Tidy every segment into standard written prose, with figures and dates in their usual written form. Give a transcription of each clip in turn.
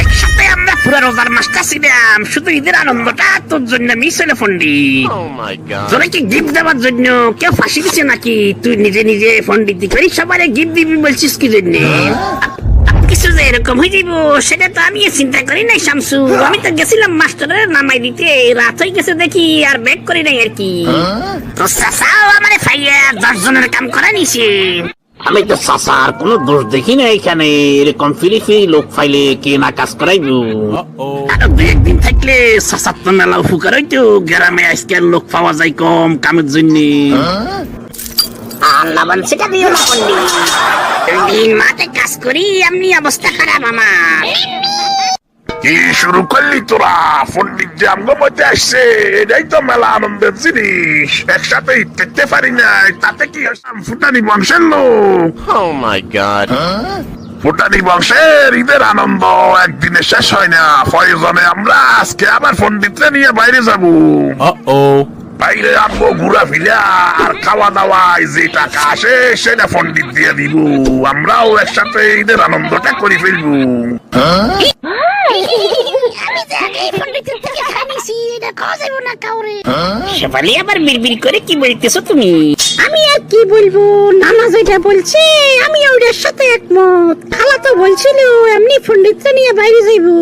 একসাথে আমরা পুরো রোজার মাসটা ছিলাম, শুধু ঈদের আনন্দটা তোর জন্য মিস হলো পন্ডিত। তোরা কি গিফট দেওয়ার জন্য কেউ ফাঁসি দিছে নাকি? তুই নিজে নিজে পন্ডিত করে সবারে গিফট দিবি বলছিস কি জন্য? কিছু যে এরকম হয়ে যাইব সেটা তো আমি চিন্তা করি নাই শামসু। আমি তো গেছিলাম মাস্টারের নামাই দিতে, রাত হয়ে গেছে দেখি আর ব্যাক করি নাই আর কি। তো চাচাও আমারে ফাইয়া 10 জনের কাম করা নিছে। আমি তো চাচার কোনো দোষ দেখি না এখানে। এরকম ফিরি ফিরি লোক ফাইলে কে না কাজ করাইব। আরো 2-1 দিন থাকলে চাচার তো মেলা উপকার হইতো। গ্রামে আজকাল লোক পাওয়া যায় কম কামের জন্য। লবণ সেটা দিও না পন্ডিত। 2 দিন মাঠে কাজ করি, এমনি অবস্থা খারাপ আমার। কি শুরু করলি তোরা? পন্ডিত যে আমগো মধ্যে আসছে, এটাই তো মেলা আনন্দের জিনিস। একসাথে ঈদ করতে পারি নাই, তাতে কি ফুটানি বংশের লোক। ফুটানি বংশের ঈদের আনন্দ একদিনে শেষ হয় না। প্রয়োজনে আমরা আজকে আবার পন্ডিতরে নিয়ে বাইরে যাবো। বাইরে আনবো ঘুরা ফিরা, আর খাওয়া দাওয়ায় যে টাকা আসে সেটা পন্ডিত দিয়ে দিব। আমরাও একসাথে ঈদের আনন্দটা করে ফেলবো। আমি যে আগে পন্ডিতের থেকে খাইছি, এটা খাওয়া যাবে না কাউরে। শেফালি আবার বিড়বিড় করে কি বলতেছো তুমি? আমি আর কি বলবো, নানা যেটা বলছে আমি ওটার সাথে একমত। খালা তো বলছিল এমনি পন্ডিতকে নিয়ে বাইরে যাইবো।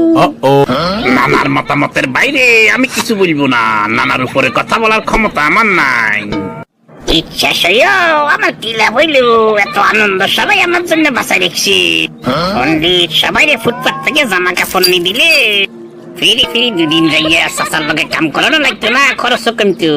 নানার মতামতের বাইরে আমি কিছু বলবো না। নানার উপরে কথা বলার ক্ষমতা আমার নাই। ইচ্ছা সইও আমার কি লাভ হইলো? এত আনন্দ সবাই আমার জন্য বাঁচাই রেখছি। পন্ডিত সবাই ফুটপাত থেকে জামা কাপড় নিয়ে দিলে ফিরি ফিরি 2 দিন যাইয়া চাচার লগে কাম করানো লাগতো না, খরচও কমতো।